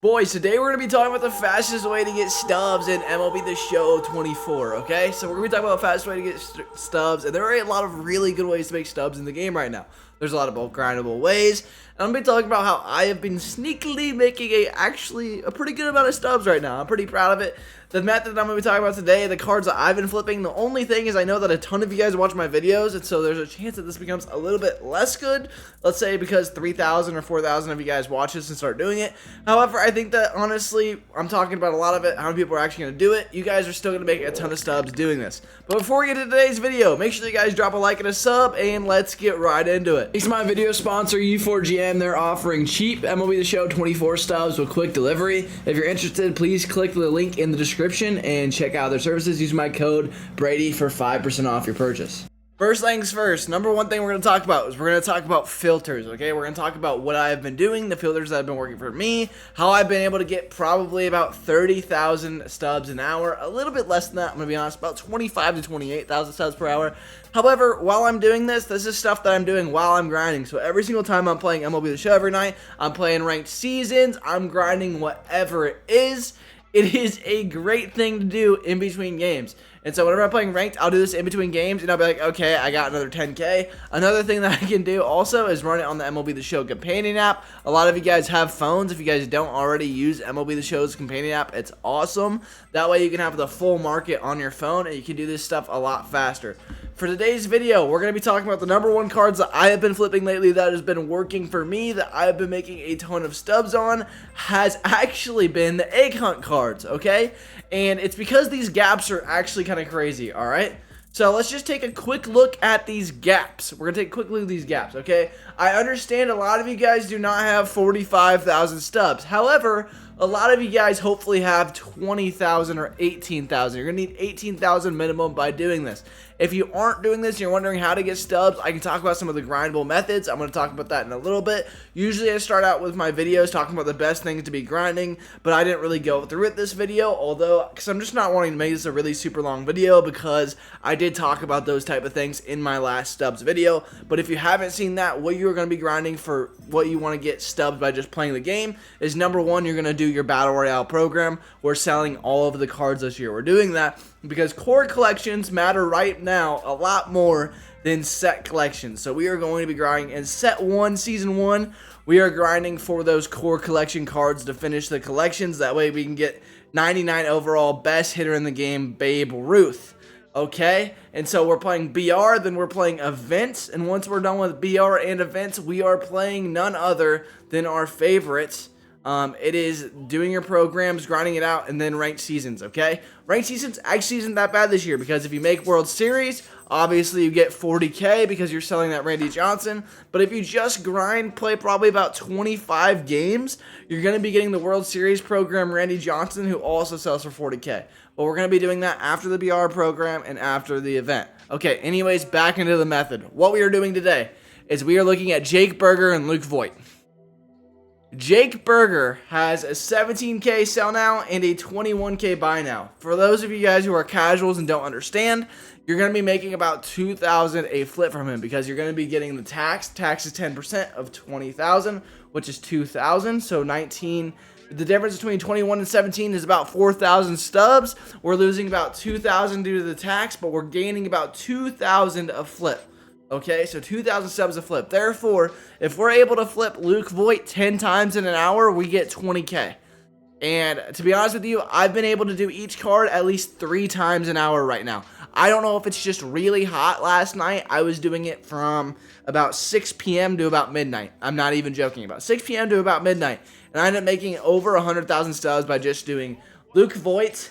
Boys, today we're going to be talking about the fastest way to get stubs in MLB The Show 24, okay? So we're going to be talking about the fastest way to get stubs, and there are a lot of really good ways to make stubs in the game right now. There's a lot of bulk grindable ways, and I'm going to be talking about how I have been sneakily making a pretty good amount of stubs right now. I'm pretty proud of it. The method I'm going to be talking about today, the cards that I've been flipping, the only thing is I know that a ton of you guys watch my videos, and so there's a chance that this becomes a little bit less good, let's say because 3,000 or 4,000 of you guys watch this and start doing it. However, I think that honestly, I'm talking about a lot of it, how many people are actually going to do it. You guys are still going to make a ton of stubs doing this. But before we get to today's video, make sure you guys drop a like and a sub, and let's get right into it. Thanks to my video sponsor, U4GM. They're offering cheap MLB The Show 24 stubs with quick delivery. If you're interested, please click the link in the description and check out their services. Use my code Brady for 5% off your purchase. First things first, number one thing we're going to talk about is we're going to talk about filters, okay? We're going to talk about what I've been doing, the filters that have been working for me, how I've been able to get probably about 30,000 stubs an hour, a little bit less than that, I'm going to be honest, about 25 to 28,000 stubs per hour. However, while I'm doing this is stuff that I'm doing while I'm grinding. So every single time I'm playing MLB The Show every night, I'm playing ranked seasons, I'm grinding whatever it is. It is a great thing to do in between games. And so whenever I'm playing ranked, I'll do this in between games, and I'll be like, okay, I got another 10K. Another thing that I can do also is run it on the MLB The Show companion app. A lot of you guys have phones. If you guys don't already use MLB The Show's companion app, it's awesome. That way you can have the full market on your phone, and you can do this stuff a lot faster. For today's video, we're going to be talking about the number one cards that I have been flipping lately that has been working for me, that I have been making a ton of stubs on, has actually been the egg hunt cards, okay? And it's because these gaps are actually kind of crazy, alright? So let's just take a quick look at these gaps. We're going to take a quick look at these gaps, okay? I understand a lot of you guys do not have 45,000 stubs. However, a lot of you guys hopefully have 20,000 or 18,000. You're going to need 18,000 minimum by doing this. If you aren't doing this and you're wondering how to get stubs, I can talk about some of the grindable methods. I'm going to talk about that in a little bit. Usually I start out with my videos talking about the best things to be grinding, but I didn't really go through it this video, although, because I'm just not wanting to make this a really super long video, because I did talk about those type of things in my last stubs video. But if you haven't seen that, what you're going to be grinding for what you want to get stubs by just playing the game is, number one, you're going to do your Battle Royale program. We're selling all of the cards this year. We're doing that because core collections matter right now a lot more than set collections. So we are going to be grinding in set 1, season 1. We are grinding for those core collection cards to finish the collections. That way we can get 99 overall, best hitter in the game, Babe Ruth. Okay, and so we're playing BR, then we're playing events, and once we're done with BR and events, we are playing none other than our favorites. It is doing your programs, grinding it out, and then ranked seasons, okay? Ranked seasons actually isn't that bad this year, because if you make World Series, obviously you get 40K because you're selling that Randy Johnson. But if you just grind, play probably about 25 games, you're going to be getting the World Series program Randy Johnson, who also sells for 40K. But we're going to be doing that after the BR program and after the event. Okay, anyways, back into the method. What we are doing today is we are looking at Jake Burger and Luke Voit. Jake Burger has a 17K sell now and a 21K buy now. For those of you guys who are casuals and don't understand, you're going to be making about 2,000 a flip from him, because you're going to be getting the tax. Tax is 10% of 20,000, which is 2,000. So 19. The difference between 21 and 17 is about 4,000 stubs. We're losing about 2,000 due to the tax, but we're gaining about 2,000 a flip. Okay, so 2,000 stubs a flip. Therefore, if we're able to flip Luke Voit 10 times in an hour, we get 20K. And to be honest with you, I've been able to do each card at least 3 times an hour right now. I don't know if it's just really hot last night. I was doing it from about 6 p.m. to about midnight. I'm not even joking. About 6 p.m. to about midnight. And I ended up making over 100,000 stubs by just doing Luke Voit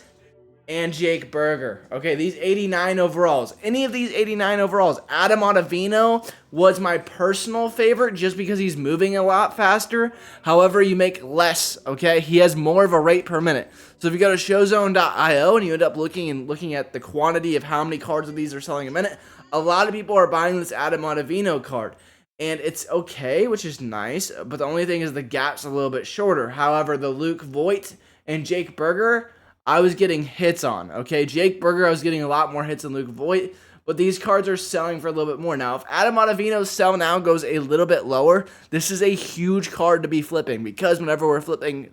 and Jake Burger. Okay, these 89 overalls. Any of these 89 overalls. Adam Ottavino was my personal favorite just because he's moving a lot faster. However, you make less, okay? He has more of a rate per minute. So if you go to showzone.io and you end up looking at the quantity of how many cards of these are selling a minute, a lot of people are buying this Adam Ottavino card. And it's okay, which is nice, but the only thing is the gap's a little bit shorter. However, the Luke Voit and Jake Burger, I was getting hits on, okay? Jake Burger, I was getting a lot more hits than Luke Voit, but these cards are selling for a little bit more. Now, if Adam Ottavino's sell now goes a little bit lower, this is a huge card to be flipping, because whenever we're flipping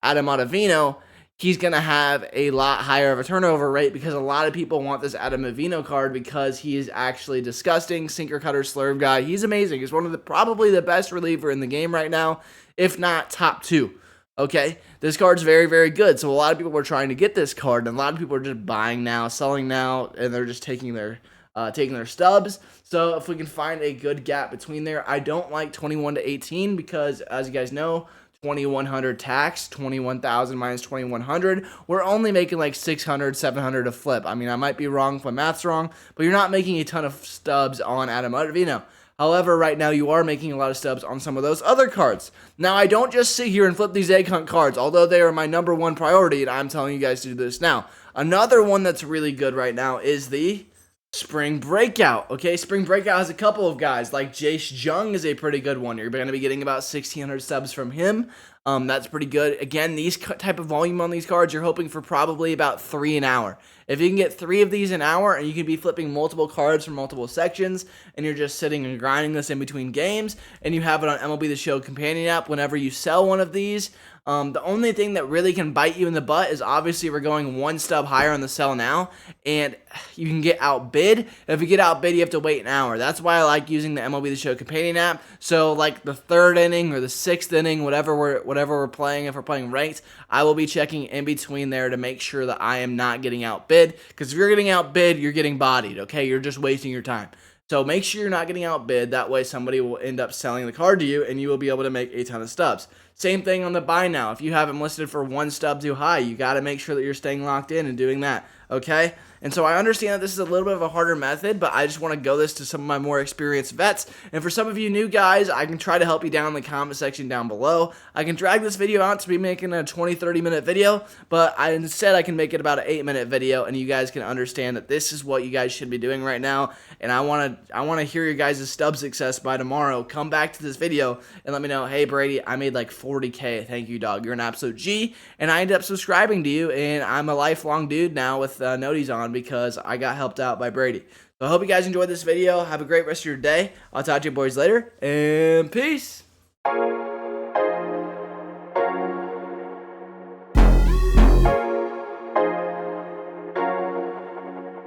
Adam Ottavino, he's going to have a lot higher of a turnover rate because a lot of people want this Adam Ottavino card because he is actually disgusting. Sinker cutter slurve guy. He's amazing. He's one of the probably the best reliever in the game right now, if not top 2. Okay, this card's very, very good. So a lot of people were trying to get this card, and a lot of people are just buying now, selling now, and they're just taking their stubs. So if we can find a good gap between there, I don't like 21 to 18 because, as you guys know, 2100 tax, 21,000 minus 2100, we're only making like 600, 700 a flip. I mean, I might be wrong if my math's wrong, but you're not making a ton of stubs on Adam Ottavino. However, right now you are making a lot of stubs on some of those other cards. Now, I don't just sit here and flip these egg hunt cards, although they are my number 1 priority, and I'm telling you guys to do this now. Another one that's really good right now is the Spring Breakout. Okay, Spring Breakout has a couple of guys, like Jace Jung is a pretty good one. You're going to be getting about 1,600 subs from him. That's pretty good. Again, these type of volume on these cards, you're hoping for probably about 3 an hour. If you can get 3 of these an hour and you can be flipping multiple cards from multiple sections and you're just sitting and grinding this in between games and you have it on MLB The Show companion app whenever you sell one of these, the only thing that really can bite you in the butt is obviously we're going 1 stub higher on the sell now, and you can get outbid. If you get outbid, you have to wait an hour. That's why I like using the MLB The Show companion app. So like the 3rd inning or the 6th inning, whatever we're playing, if we're playing ranked, I will be checking in between there to make sure that I am not getting outbid. Because if you're getting outbid, you're getting bodied. Okay, you're just wasting your time. So make sure you're not getting outbid. That way somebody will end up selling the card to you and you will be able to make a ton of stubs. Same thing on the buy now. If you have them listed for 1 stub too high, you got to make sure that you're staying locked in and doing that. Okay? And so I understand that this is a little bit of a harder method, but I just want to go this to some of my more experienced vets. And for some of you new guys, I can try to help you down in the comment section down below. I can drag this video out to be making a 20-30 minute video, but instead I can make it about an 8-minute video, and you guys can understand that this is what you guys should be doing right now. And I want to hear your guys' stub success by tomorrow. Come back to this video and let me know, hey Brady, I made like 40K. Thank you, dog. You're an absolute G. And I ended up subscribing to you, and I'm a lifelong dude now with noties on because I got helped out by Brady. So I hope you guys enjoyed this video. Have a great rest of your day. I'll talk to you boys later, and peace.